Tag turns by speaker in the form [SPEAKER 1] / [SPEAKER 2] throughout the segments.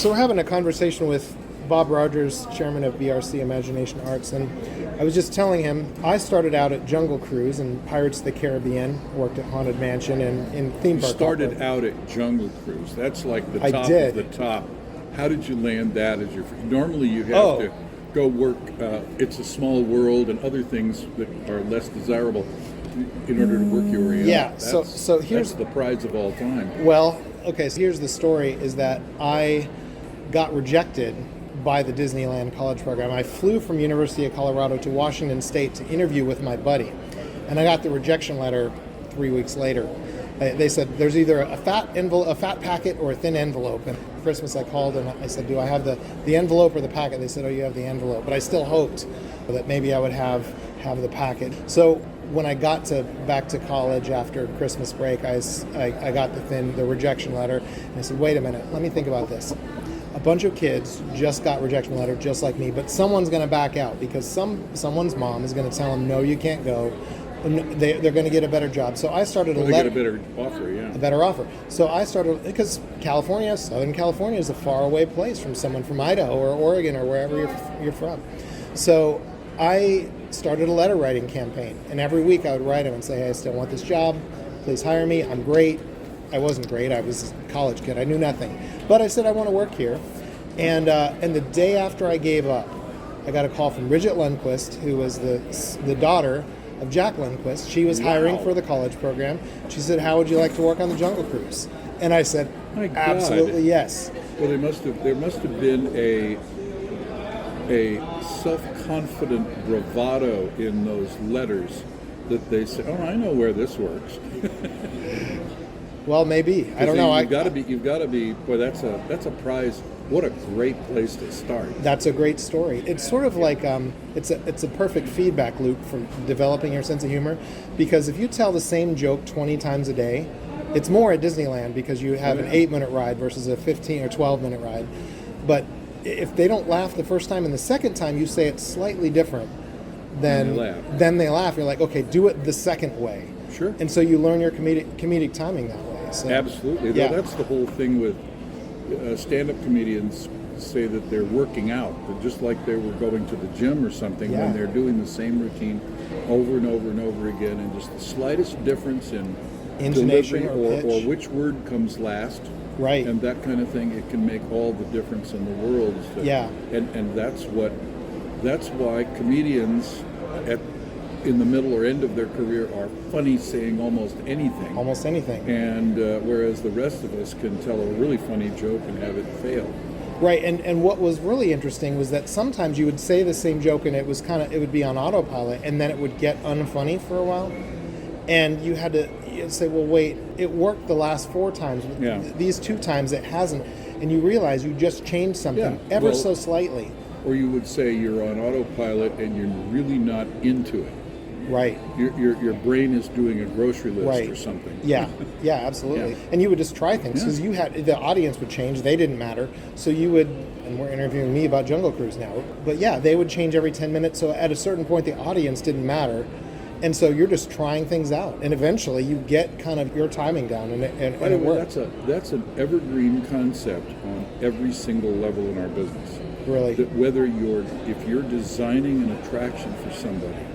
[SPEAKER 1] So we're having a conversation with Bob Rogers, chairman of BRC Imagination Arts, and I was just telling him I started out at Jungle Cruise and Pirates of the Caribbean, worked at Haunted Mansion and in theme park.
[SPEAKER 2] You started out at Jungle Cruise. That's like the top of the top. How did you land that as your? Normally you have to go work. It's a Small World and other things that are less desirable in order to work your way up.
[SPEAKER 1] Yeah. So here's
[SPEAKER 2] the prize of all time.
[SPEAKER 1] Well, okay. So here's the story: is that I got rejected by the Disneyland College program. I flew from University of Colorado to Washington State to interview with my buddy, and I got the rejection letter 3 weeks later. They said there's either a fat packet or a thin envelope. And for Christmas I called and I said, do I have the envelope or the packet? They said, oh, you have the envelope. But I still hoped that maybe I would have the packet. So when I got back to college after Christmas break, I got the rejection letter, and I said, wait a minute, let me think about this. A bunch of kids just got rejection letter just like me, but someone's going to back out because someone's mom is going to tell them, no, you can't go. They're going to get a better job. So I started
[SPEAKER 2] get a better offer, yeah.
[SPEAKER 1] A better offer. So I started, because Southern California is a faraway place from someone from Idaho or Oregon or wherever you're from. So I started a letter writing campaign, and every week I would write them and say, hey, I still want this job. Please hire me. I'm great. I wasn't great. I was a college kid. I knew nothing. But I said, I want to work here. And the day after I gave up, I got a call from Bridget Lundquist, who was the daughter of Jack Lundquist. She was hiring for the college program. She said, how would you like to work on the Jungle Cruise? And I said, absolutely yes.
[SPEAKER 2] Well, there must have been a self-confident bravado in those letters that they said, oh, I know where this works.
[SPEAKER 1] Well, maybe. I don't know.
[SPEAKER 2] You've got to be. Boy, that's a prize. What a great place to start.
[SPEAKER 1] That's a great story. It's sort of like it's a perfect feedback loop for developing your sense of humor, because if you tell the same joke 20 times a day, it's more at Disneyland because you have an 8-minute ride versus a 15 or 12-minute ride. But if they don't laugh the first time and the second time you say it slightly different, then they laugh. You're like, okay, do it the second way.
[SPEAKER 2] Sure.
[SPEAKER 1] And so you learn your comedic timing that way. So,
[SPEAKER 2] absolutely.
[SPEAKER 1] Yeah.
[SPEAKER 2] That's the whole thing with stand-up comedians say that they're working out, but just like they were going to the gym or something, when they're doing the same routine over and over and over again, and just the slightest difference in
[SPEAKER 1] intonation
[SPEAKER 2] or which word comes last,
[SPEAKER 1] right,
[SPEAKER 2] and that kind of thing, it can make all the difference in the world. So, and that's why comedians in the middle or end of their career are funny saying almost anything.
[SPEAKER 1] Almost anything.
[SPEAKER 2] And whereas the rest of us can tell a really funny joke and have it fail.
[SPEAKER 1] Right, and what was really interesting was that sometimes you would say the same joke and it would be on autopilot, and then it would get unfunny for a while. And you'd say, well, wait, it worked the last 4 times.
[SPEAKER 2] Yeah.
[SPEAKER 1] These 2 times it hasn't. And you realize you just changed something so slightly.
[SPEAKER 2] Or you would say you're on autopilot and you're really not into it.
[SPEAKER 1] Right.
[SPEAKER 2] Your brain is doing a grocery list or something.
[SPEAKER 1] Yeah, absolutely. Yeah. And you would just try things because the audience would change. They didn't matter. So you would, and we're interviewing me about Jungle Cruise now, but they would change every 10 minutes. So at a certain point, the audience didn't matter. And so you're just trying things out. And eventually you get kind of your timing down and it works.
[SPEAKER 2] That's an evergreen concept on every single level in our business.
[SPEAKER 1] Really?
[SPEAKER 2] That if you're designing an attraction for somebody,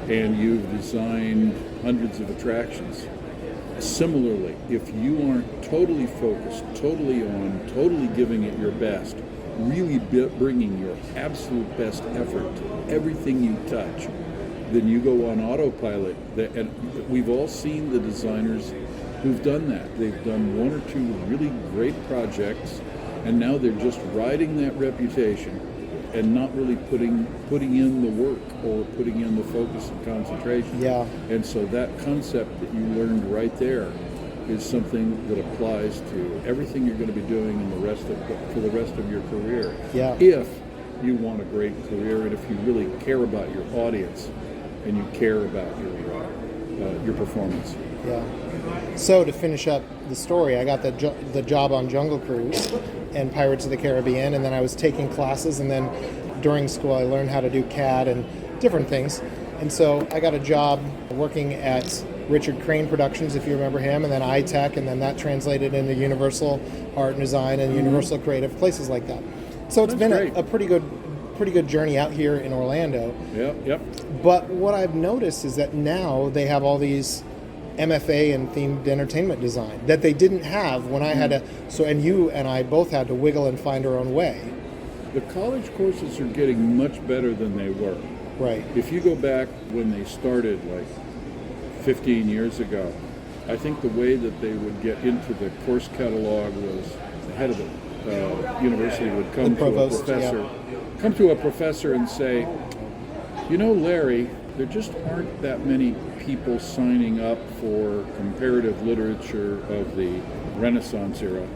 [SPEAKER 2] and you've designed hundreds of attractions. Similarly, if you aren't totally focused, totally giving it your best, really bringing your absolute best effort to everything you touch, then you go on autopilot. And we've all seen the designers who've done that. They've done 1 or 2 really great projects, and now they're just riding that reputation and not really putting in the work or putting in the focus and concentration.
[SPEAKER 1] Yeah.
[SPEAKER 2] And so that concept that you learned right there is something that applies to everything you're going to be doing for the rest of your career.
[SPEAKER 1] Yeah.
[SPEAKER 2] If you want a great career and if you really care about your audience and you care about your performance.
[SPEAKER 1] Yeah. So to finish up the story, I got the job on Jungle Cruise and Pirates of the Caribbean, and then I was taking classes, and then during school I learned how to do CAD and different things. And so I got a job working at Richard Crane Productions, if you remember him, and then iTech, and then that translated into Universal Art and Design and Universal Creative, places like that. So it's been a pretty good journey out here in Orlando.
[SPEAKER 2] Yep.
[SPEAKER 1] But what I've noticed is that now they have all these MFA and themed entertainment design that they didn't have when I had to. So, and you and I both had to wiggle and find our own way.
[SPEAKER 2] The college courses are getting much better than they were.
[SPEAKER 1] Right.
[SPEAKER 2] If you go back when they started, like 15 years ago, I think the way that they would get into the course catalog was the head of the university would come to a professor and say, you know, Larry, there just aren't that many people signing up for comparative literature of the Renaissance era,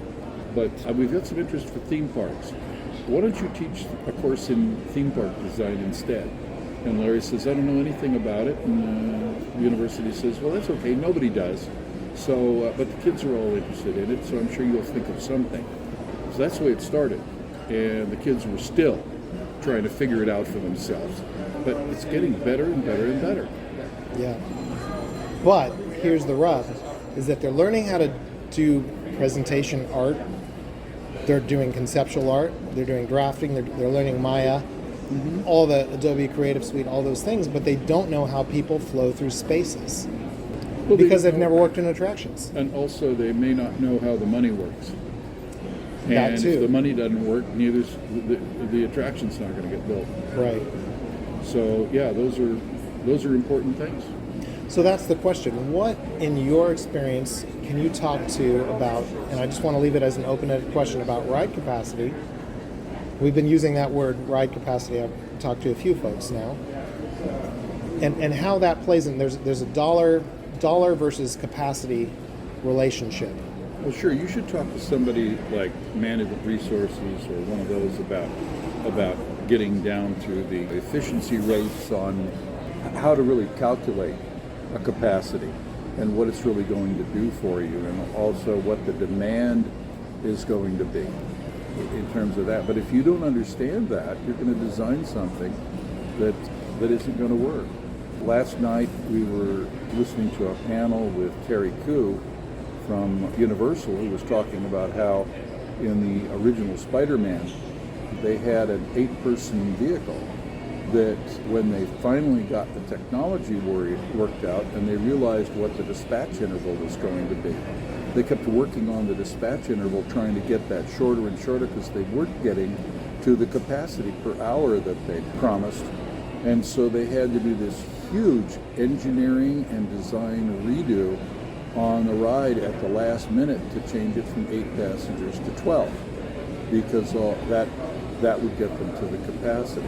[SPEAKER 2] but we've got some interest for theme parks. Why don't you teach a course in theme park design instead? And Larry says, I don't know anything about it. And the university says, well, that's okay, nobody does. So, but the kids are all interested in it, so I'm sure you'll think of something. So that's the way it started. And the kids were still trying to figure it out for themselves. But it's getting better and better and better.
[SPEAKER 1] Yeah. But here's the rub, is that they're learning how to do presentation art. They're doing conceptual art. They're doing drafting. They're learning Maya, all the Adobe Creative Suite, all those things, but they don't know how people flow through spaces because they've never worked in attractions.
[SPEAKER 2] And also they may not know how the money works.
[SPEAKER 1] That
[SPEAKER 2] And
[SPEAKER 1] too.
[SPEAKER 2] if the money doesn't work, neither's the attraction's not going to get built.
[SPEAKER 1] Right.
[SPEAKER 2] So yeah, those are important things.
[SPEAKER 1] So that's the question. What, in your experience, can you talk to about, and I just want to leave it as an open-ended question about ride capacity. We've been using that word, ride capacity. I've talked to a few folks now. And how that plays in, there's a dollar versus capacity relationship.
[SPEAKER 2] Well, sure, you should talk to somebody like Management Resources or one of those about getting down to the efficiency rates on how to really calculate a capacity and what it's really going to do for you, and also what the demand is going to be in terms of that. But if you don't understand that, you're going to design something that isn't going to work. Last night we were listening to a panel with Terry Koo from Universal, who was talking about how in the original Spider-Man they had an 8-person vehicle that when they finally got the technology worked out and they realized what the dispatch interval was going to be, they kept working on the dispatch interval, trying to get that shorter and shorter because they weren't getting to the capacity per hour that they promised. And so they had to do this huge engineering and design redo on the ride at the last minute to change it from 8 passengers to 12, because that would get them to the capacity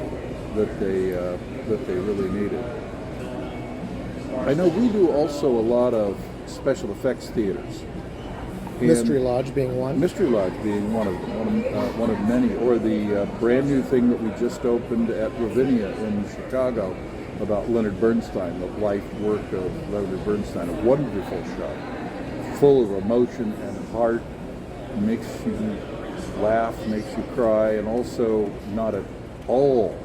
[SPEAKER 2] that they really needed. I know we do also a lot of special effects theaters.
[SPEAKER 1] Mystery Lodge being one.
[SPEAKER 2] Mystery Lodge being one of many, or the brand new thing that we just opened at Ravinia in Chicago about Leonard Bernstein, the life work of Leonard Bernstein, a wonderful show, full of emotion and heart, makes you laugh, makes you cry, and also not at all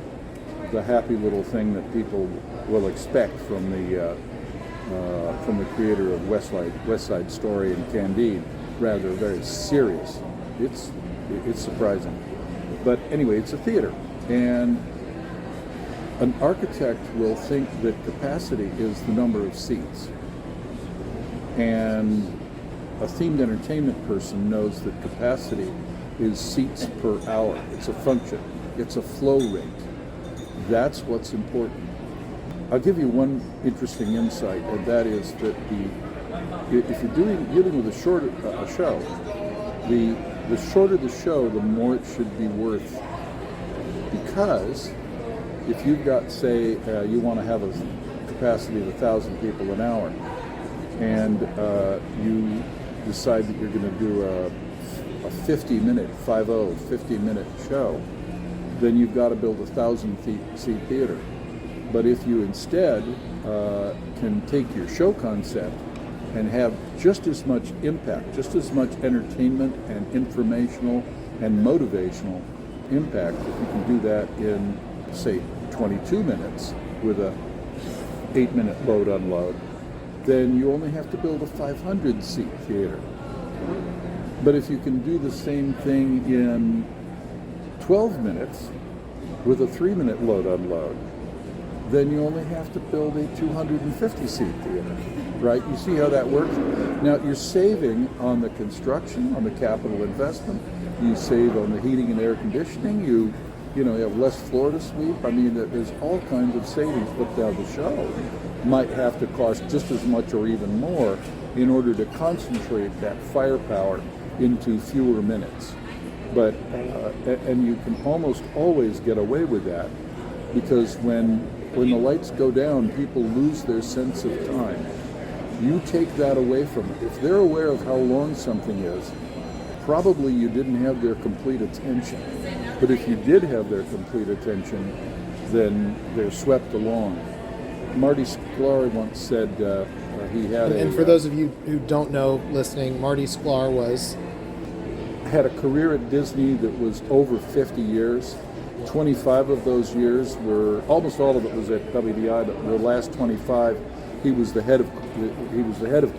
[SPEAKER 2] the happy little thing that people will expect from the creator of West Side Story and Candide. Rather very serious. It's surprising, but anyway, it's a theater, and an architect will think that capacity is the number of seats, and a themed entertainment person knows that capacity is seats per hour. It's a function. It's a flow rate. That's what's important. I'll give you one interesting insight, and that is that if you're dealing with a shorter show, the shorter the show, the more it should be worth. Because if you've got, say, you want to have a capacity of 1,000 people an hour, and you decide that you're going to do a 50-minute show, then you've got to build a 1,000-seat theater. But if you instead can take your show concept and have just as much impact, just as much entertainment and informational and motivational impact, if you can do that in, say, 22 minutes with a 8-minute load unload, then you only have to build a 500-seat theater. But if you can do the same thing in 12 minutes with a 3-minute load-unload, then you only have to build a 250-seat theater, right? You see how that works? Now, you're saving on the construction, on the capital investment. You save on the heating and air conditioning. You have less floor to sweep. I mean, there's all kinds of savings. But now the show might have to cost just as much or even more in order to concentrate that firepower into fewer minutes. But and you can almost always get away with that, because when the lights go down, people lose their sense of time. You take that away from them. If they're aware of how long something is, probably you didn't have their complete attention. But if you did have their complete attention, then they're swept along. Marty Sklar once said he had
[SPEAKER 1] and for those of you who don't know listening, Marty Sklar had
[SPEAKER 2] a career at Disney that was over 50 years. 25 of those years were, almost all of it was at WDI, but the last 25, he was the head of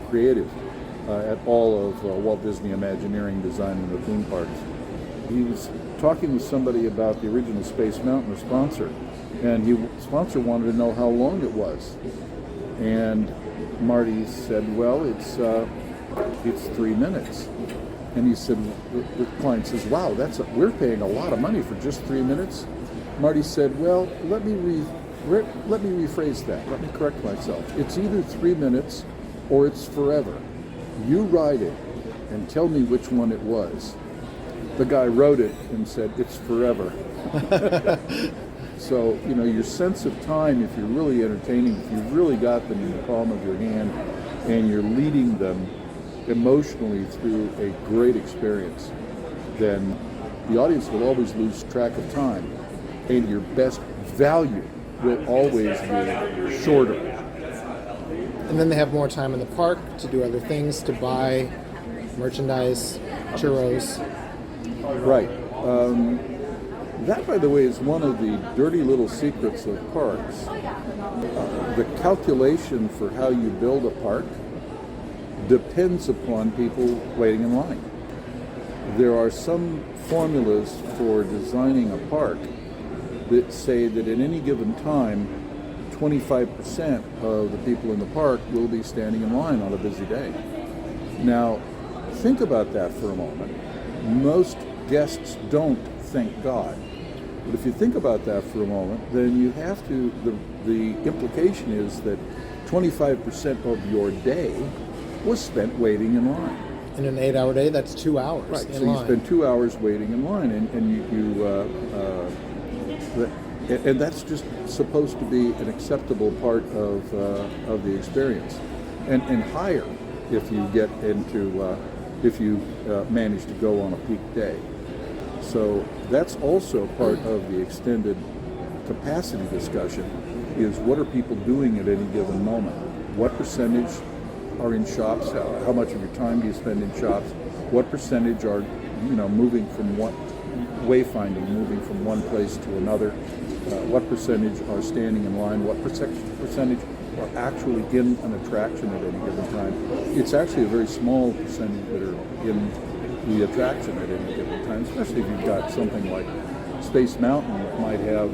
[SPEAKER 2] creative at all of Walt Disney Imagineering, designing the theme parks. He was talking with somebody about the original Space Mountain, the sponsor, and the sponsor wanted to know how long it was. And Marty said, well, it's 3 minutes. And he said, the client says, wow, we're paying a lot of money for just 3 minutes. Marty said, well, let me rephrase that. Let me correct myself. It's either 3 minutes or it's forever. You write it and tell me which one it was. The guy wrote it and said, it's forever. So, your sense of time, if you're really entertaining, if you've really got them in the palm of your hand and you're leading them emotionally through a great experience, then the audience will always lose track of time, and your best value will always be shorter.
[SPEAKER 1] And then they have more time in the park to do other things, to buy merchandise, churros.
[SPEAKER 2] Right. That, by the way, is one of the dirty little secrets of parks. The calculation for how you build a park depends upon people waiting in line. There are some formulas for designing a park that say that at any given time, 25% of the people in the park will be standing in line on a busy day. Now, think about that for a moment. Most guests don't thank God. But if you think about that for a moment, then you have to, the implication is that 25% of your day was spent waiting in line.
[SPEAKER 1] In an 8-hour day, that's 2 hours
[SPEAKER 2] right.
[SPEAKER 1] in
[SPEAKER 2] so
[SPEAKER 1] line.
[SPEAKER 2] You spend 2 hours waiting in line, and that's just supposed to be an acceptable part of the experience, and higher if you get into if you manage to go on a peak day. So that's also part of the extended capacity discussion, is what are people doing at any given moment? What percentage are in shops? How much of your time do you spend in shops? What percentage are, moving from wayfinding, moving from one place to another? What percentage are standing in line? What percentage are actually in an attraction at any given time? It's actually a very small percentage that are in the attraction at any given time, especially if you've got something like Space Mountain that might have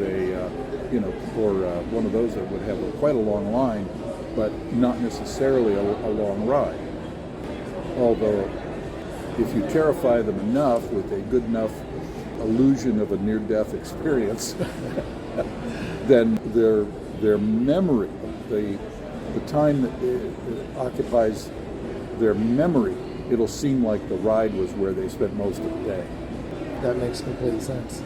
[SPEAKER 2] or one of those that would have quite a long line, but not necessarily a long ride. Although, if you terrify them enough with a good enough illusion of a near-death experience, then their memory, the time that it occupies their memory, it'll seem like the ride was where they spent most of the day.
[SPEAKER 1] That makes complete sense.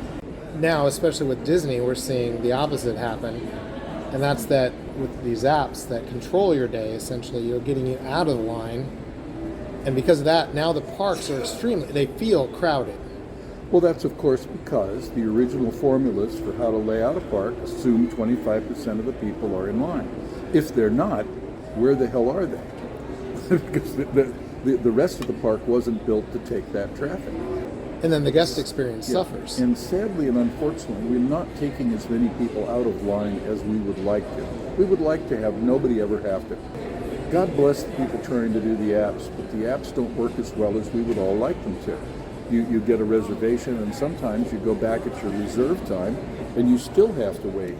[SPEAKER 1] Now, especially with Disney, we're seeing the opposite happen. And that's that with these apps that control your day, essentially, you're getting you out of the line. And because of that, now the parks are they feel crowded.
[SPEAKER 2] Well, that's of course because the original formulas for how to lay out a park assume 25% of the people are in line. If they're not, where the hell are they? Because the rest of the park wasn't built to take that traffic.
[SPEAKER 1] And then the guest experience suffers.
[SPEAKER 2] And sadly and unfortunately, we're not taking as many people out of line as we would like to. We would like to have nobody ever have to God bless the people trying to do the apps, but the apps don't work as well as we would all like them to. You get a reservation, and sometimes you go back at your reserve time, and you still have to wait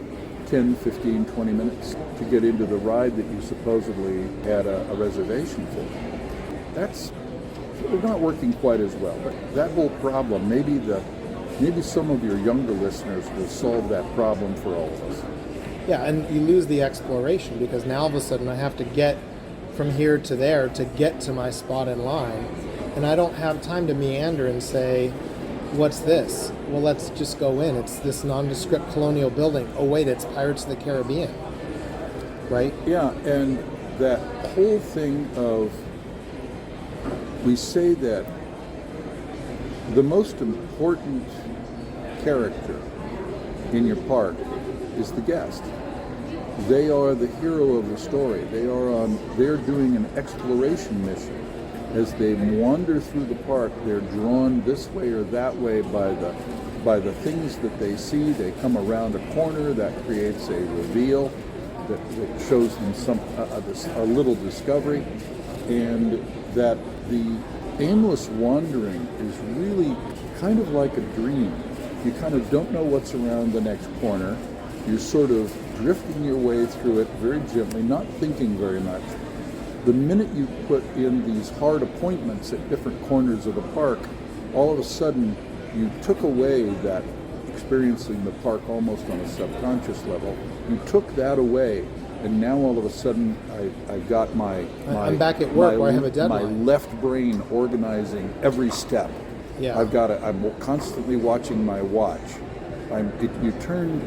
[SPEAKER 2] 10, 15, 20 minutes to get into the ride that you supposedly had a reservation for. That's not working quite as well. But that whole problem, maybe some of your younger listeners will solve that problem for all of us.
[SPEAKER 1] Yeah, and you lose the exploration because now all of a sudden I have to get from here to there to get to my spot in line, and I don't have time to meander and say, what's this? Well, let's just go in. It's this nondescript colonial building. Oh wait, it's Pirates of the Caribbean, right?
[SPEAKER 2] Yeah, and that whole thing of, we say that the most important character in your park is the guest. They are the hero of the story. They're doing an exploration mission. As they wander through the park, they're drawn this way or that way by the things that they see. They come around a corner that creates a reveal that shows them a little discovery, and that the aimless wandering is really kind of like a dream. You kind of don't know what's around the next corner. You're sort of drifting your way through it very gently, not thinking very much. The minute you put in these hard appointments at different corners of the park, all of a sudden you took away that experiencing the park almost on a subconscious level. You took that away, and now all of a sudden I got I'm
[SPEAKER 1] back at work where I have a deadline.
[SPEAKER 2] My left brain organizing every step.
[SPEAKER 1] Yeah.
[SPEAKER 2] I'm constantly watching my watch. You turn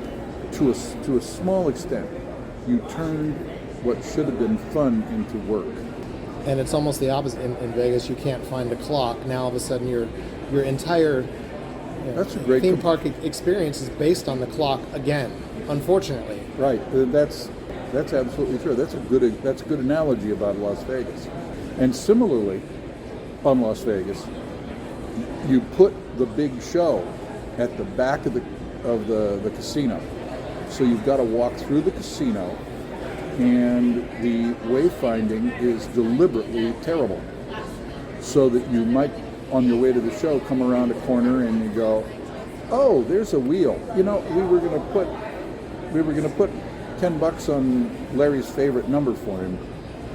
[SPEAKER 2] to a small extent. You turned what should have been fun into work.
[SPEAKER 1] And it's almost the opposite. In Vegas, you can't find a clock. Now all of a sudden your entire
[SPEAKER 2] That's a great
[SPEAKER 1] theme park experience is based on the clock again, unfortunately.
[SPEAKER 2] Right. That's absolutely true. That's a good analogy about Las Vegas. And similarly, on Las Vegas, you put the big show at the back of the casino. So you've got to walk through the casino, and the wayfinding is deliberately terrible. So that you might, on your way to the show, come around a corner and you go, oh, there's a wheel. We were going to put $10 on Larry's favorite number for him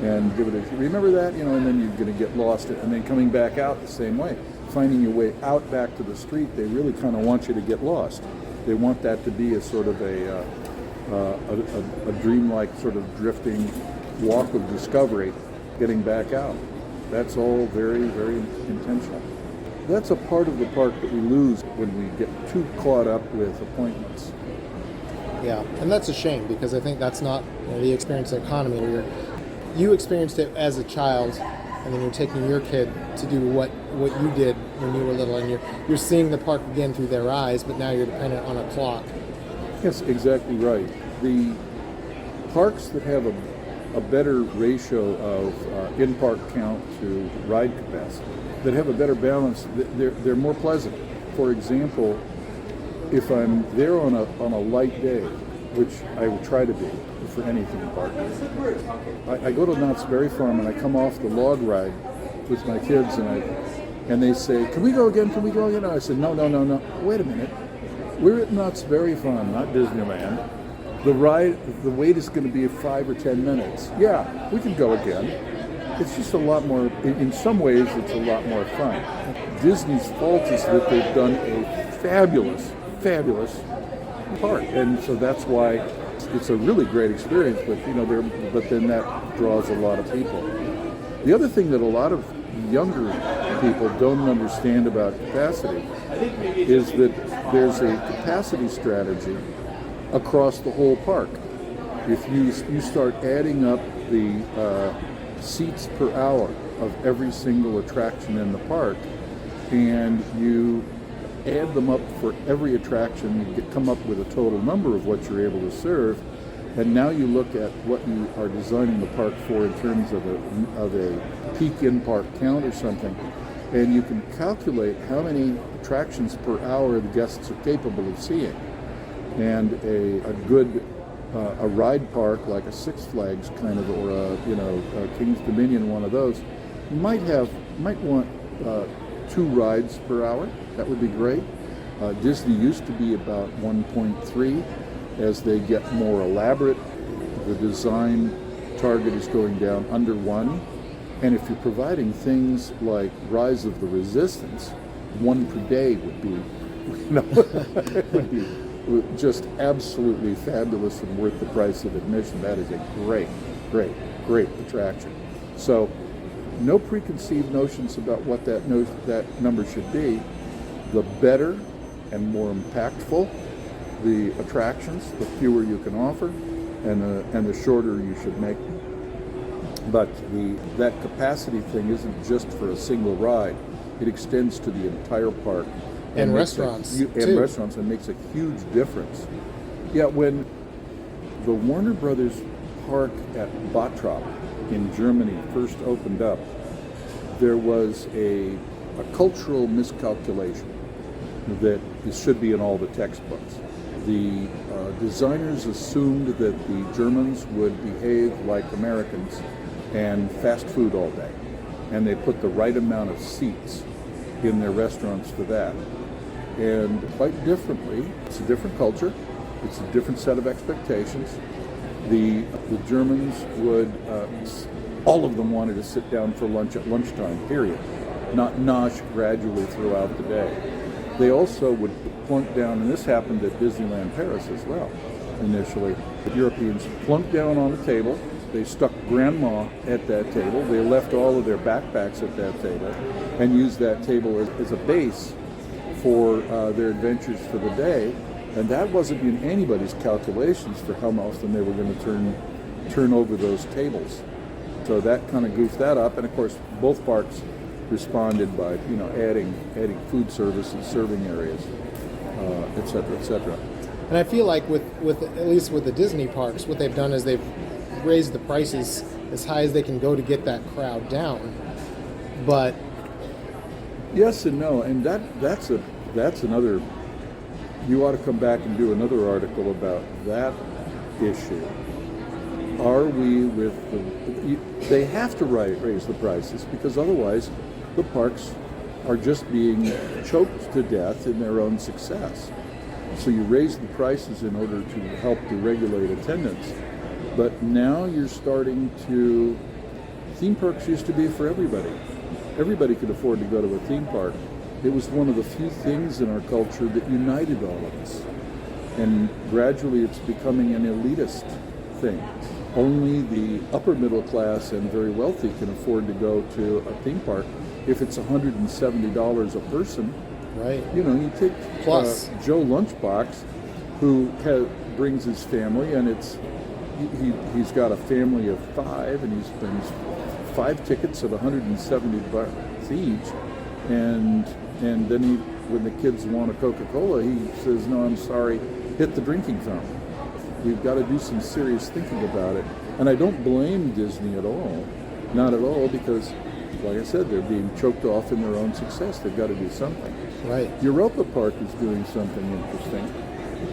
[SPEAKER 2] and give it a, remember that? And then you're going to get lost, and then coming back out the same way. Finding your way out back to the street, they really kind of want you to get lost. They want that to be a sort of a dreamlike sort of drifting walk of discovery, getting back out. That's all very, very intentional. That's a part of the park that we lose when we get too caught up with appointments.
[SPEAKER 1] Yeah, and that's a shame because I think that's not the experience of economy where you experienced it as a child, and then you're taking your kid to do what you did when you were little, and you're seeing the park again through their eyes, but now you're dependent on a clock.
[SPEAKER 2] Yes, exactly right. The parks that have a better ratio of in-park count to ride capacity, that have a better balance, they're more pleasant. For example, if I'm there on a light day, which I would try to be for any theme park, I go to Knott's Berry Farm and I come off the log ride with my kids, and they say, can we go again? And I said, no, wait a minute. We're at Knott's Berry Farm, not Disneyland. The wait is going to be 5 or 10 minutes. Yeah, we can go again. It's just a lot more, in some ways, it's a lot more fun. Disney's fault is that they've done a fabulous park, and so that's why it's a really great experience. But then that draws a lot of people. The other thing that a lot of younger people don't understand about capacity is that there's a capacity strategy across the whole park. If you start adding up the seats per hour of every single attraction in the park, and you add them up for every attraction, you come up with a total number of what you're able to serve, and now you look at what you are designing the park for in terms of a peak in-park count or something, and you can calculate how many attractions per hour the guests are capable of seeing. And a good a ride park like a Six Flags kind of, or a King's Dominion, one of those, might want 2 rides per hour. That would be great. Disney used to be about 1.3. As they get more elaborate, the design target is going down under 1. And if you're providing things like Rise of the Resistance, 1 per day would be, would be just absolutely fabulous and worth the price of admission. That is a great attraction. So, no preconceived notions about what that number should be. The better and more impactful the attractions, the fewer you can offer, and the shorter you should make them. But that capacity thing isn't just for a single ride. It extends to the entire park.
[SPEAKER 1] And restaurants, too.
[SPEAKER 2] And restaurants, and makes a huge difference. Yeah, when the Warner Brothers Park at Bottrop in Germany first opened up, there was a cultural miscalculation that it should be in all the textbooks. The designers assumed that the Germans would behave like Americans and fast food all day. And they put the right amount of seats in their restaurants for that. And quite differently, it's a different culture, it's a different set of expectations. The Germans would, all of them wanted to sit down for lunch at lunchtime, period. Not nosh gradually throughout the day. They also would plunk down, and this happened at Disneyland Paris as well, initially. The Europeans plunked down on a table, they stuck grandma at that table, they left all of their backpacks at that table, and used that table as a base for their adventures for the day, and that wasn't in anybody's calculations for how often they were going to turn over those tables. So that kind of goofed that up, and of course both parks responded by adding food service and serving areas, et cetera, et cetera.
[SPEAKER 1] And I feel like with at least with the Disney parks, what they've done is they've raised the prices as high as they can go to get that crowd down. But
[SPEAKER 2] yes and no, and that's another. You ought to come back and do another article about that issue. Are we with they have to raise the prices, because otherwise the parks are just being choked to death in their own success. So you raise the prices in order to help to regulate attendance. But now you're starting to, theme parks used to be for everybody. Everybody could afford to go to a theme park. It was one of the few things in our culture that united all of us. And gradually it's becoming an elitist thing. Only the upper middle class and very wealthy can afford to go to a theme park. If it's $170 a person,
[SPEAKER 1] right?
[SPEAKER 2] You take
[SPEAKER 1] Plus
[SPEAKER 2] Joe Lunchbox, who brings his family, and he's got a family of 5, and he spends 5 tickets at $170 each, and then when the kids want a Coca-Cola, he says, "No, I'm sorry, hit the drinking fountain." We've got to do some serious thinking about it. And I don't blame Disney at all. Not at all, because, like I said, they're being choked off in their own success. They've got to do something.
[SPEAKER 1] Right.
[SPEAKER 2] Europa Park is doing something interesting.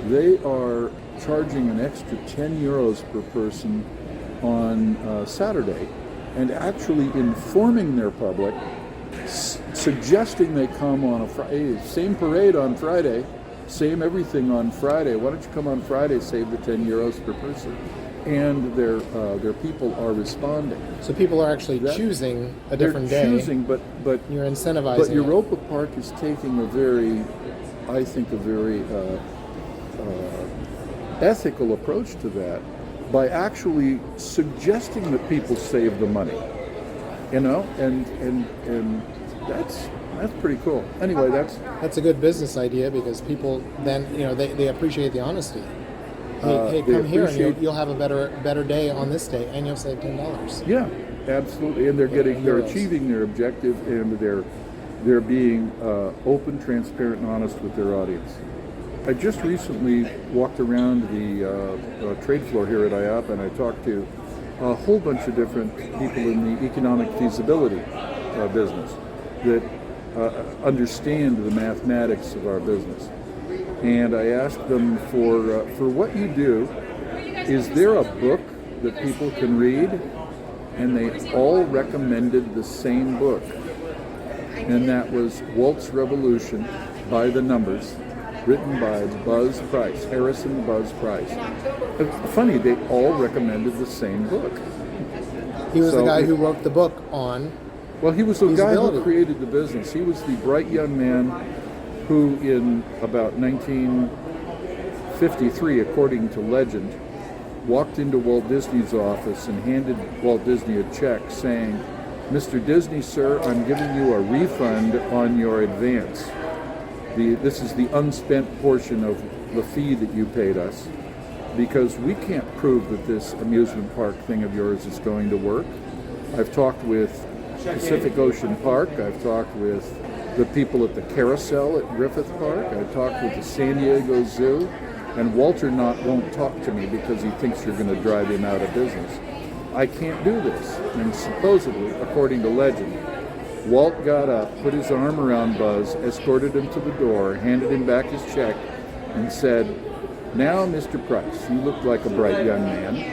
[SPEAKER 2] They are charging an extra 10 euros per person on Saturday, and actually informing their public, suggesting they come on a Friday, same parade on Friday, same everything on Friday. Why don't you come on Friday, save the 10 euros per person? And their people are responding.
[SPEAKER 1] So people are actually choosing a different day.
[SPEAKER 2] They're choosing, but
[SPEAKER 1] you're incentivizing.
[SPEAKER 2] But Europa Park is taking a very ethical approach to that by actually suggesting that people save the money. And that's pretty cool. Anyway,
[SPEAKER 1] that's a good business idea, because people then they appreciate the honesty. Hey, come here and you'll have a better day on this day, and you'll save $10.
[SPEAKER 2] Yeah, absolutely. And they're achieving their objective, and they're being open, transparent, and honest with their audience. I just recently walked around the trade floor here at IAAPA, and I talked to a whole bunch of different people in the economic feasibility business that understand the mathematics of our business. And I asked them for what you do is there a book that people can read? And they all recommended the same book. And that was Walt's Revolution by the Numbers, written by Buzz Price, Harrison Buzz Price. It's funny, they all recommended the same book.
[SPEAKER 1] He was the guy who wrote the book on.
[SPEAKER 2] Well, he was the guy who created the business. He was the bright young man who, in about 1953, according to legend, walked into Walt Disney's office and handed Walt Disney a check saying, "Mr. Disney, sir, I'm giving you a refund on your advance. This is the unspent portion of the fee that you paid us, because we can't prove that this amusement park thing of yours is going to work. I've talked with Pacific Ocean Park, I've talked with the people at the Carousel at Griffith Park, I've talked with the San Diego Zoo, and Walter won't talk to me because he thinks you're going to drive him out of business. I can't do this." And supposedly, according to legend, Walt got up, put his arm around Buzz, escorted him to the door, handed him back his check, and said, "Now, Mr. Price, you look like a bright young man.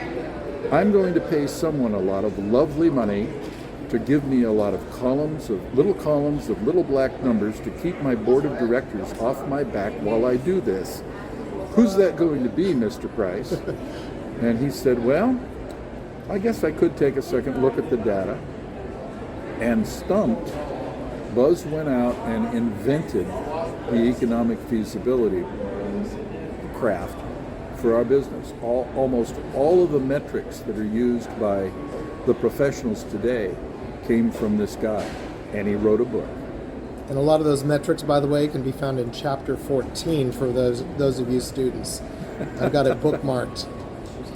[SPEAKER 2] I'm going to pay someone a lot of lovely money to give me a lot of little columns of little black numbers to keep my board of directors off my back while I do this. Who's that going to be, Mr. Price?" And he said, "Well, I guess I could take a second look at the data." And stumped, Buzz went out and invented the economic feasibility craft for our business. Almost all of the metrics that are used by the professionals today came from this guy, and he wrote a book.
[SPEAKER 1] And a lot of those metrics, by the way, can be found in chapter 14 for those of you students. I've got it bookmarked.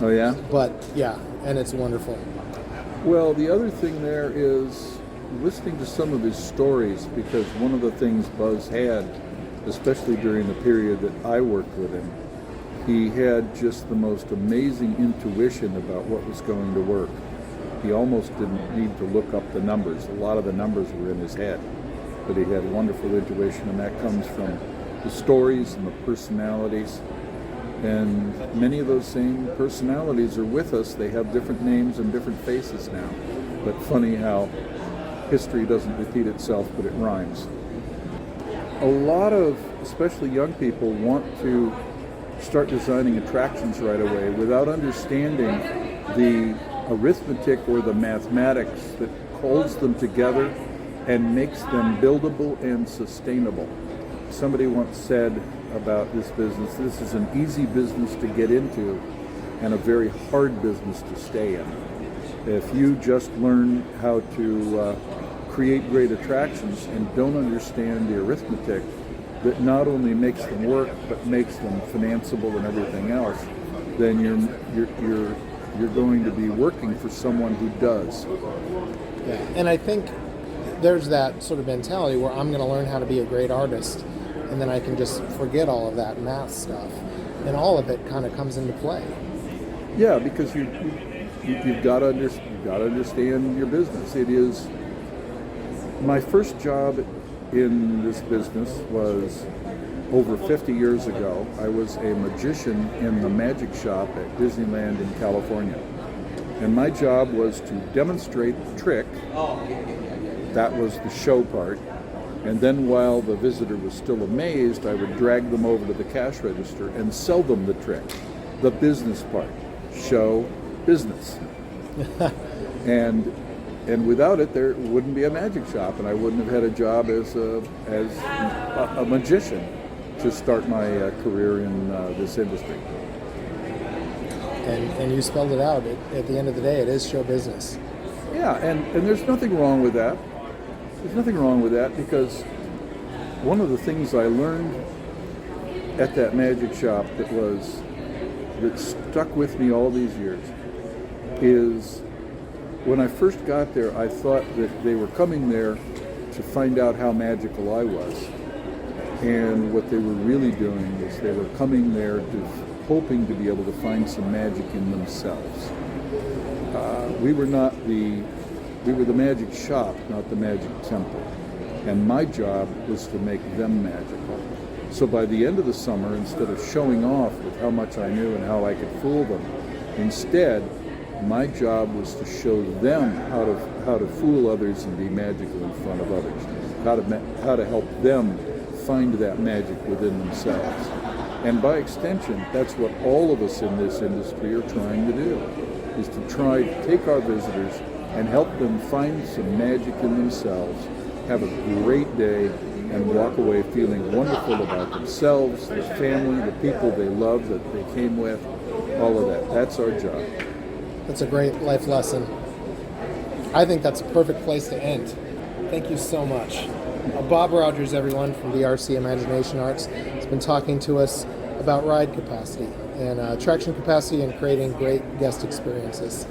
[SPEAKER 2] Oh, yeah?
[SPEAKER 1] But, yeah, and it's wonderful.
[SPEAKER 2] Well, the other thing there is listening to some of his stories, because one of the things Buzz had, especially during the period that I worked with him, he had just the most amazing intuition about what was going to work. He almost didn't need to look up the numbers. A lot of the numbers were in his head, but he had wonderful intuition, and that comes from the stories and the personalities. And many of those same personalities are with us. They have different names and different faces now. But funny how history doesn't repeat itself, but it rhymes. A lot of, especially young people, want to start designing attractions right away without understanding the arithmetic or the mathematics that holds them together and makes them buildable and sustainable. Somebody once said about this business, this is an easy business to get into and a very hard business to stay in. If you just learn how to create great attractions and don't understand the arithmetic that not only makes them work but makes them financeable and everything else, then you're going to be working for someone who does.
[SPEAKER 1] Yeah, and I think there's that sort of mentality where I'm going to learn how to be a great artist, and then I can just forget all of that math stuff, and all of it kind of comes into play.
[SPEAKER 2] Yeah, because you've got to understand your business. It is my first job in this business was over 50 years ago. I was a magician in the magic shop at Disneyland in California, and my job was to demonstrate the trick. That was the show part. And then while the visitor was still amazed, I would drag them over to the cash register and sell them the trick, the business part. Show, business. And without it, there wouldn't be a magic shop, and I wouldn't have had a job as a magician to start my career in this industry.
[SPEAKER 1] And you spelled it out. At the end of the day, it is show business.
[SPEAKER 2] Yeah, and there's nothing wrong with that. There's nothing wrong with that, because one of the things I learned at that magic shop that stuck with me all these years is when I first got there, I thought that they were coming there to find out how magical I was. And what they were really doing is they were coming there hoping to be able to find some magic in themselves. We were the magic shop, not the magic temple. And my job was to make them magical. So by the end of the summer, instead of showing off with how much I knew and how I could fool them, Instead, my job was to show them how to fool others and be magical in front of others, how to help them find that magic within themselves. And by extension, that's what all of us in this industry are trying to do, is to try to take our visitors and help them find some magic in themselves, have a great day, and walk away feeling wonderful about themselves, their family, the people they love that they came with, all of that. That's our job.
[SPEAKER 1] That's a great life lesson. I think that's a perfect place to end. Thank you so much. Bob Rogers, everyone, from BRC Imagination Arts, has been talking to us about ride capacity and attraction capacity and creating great guest experiences.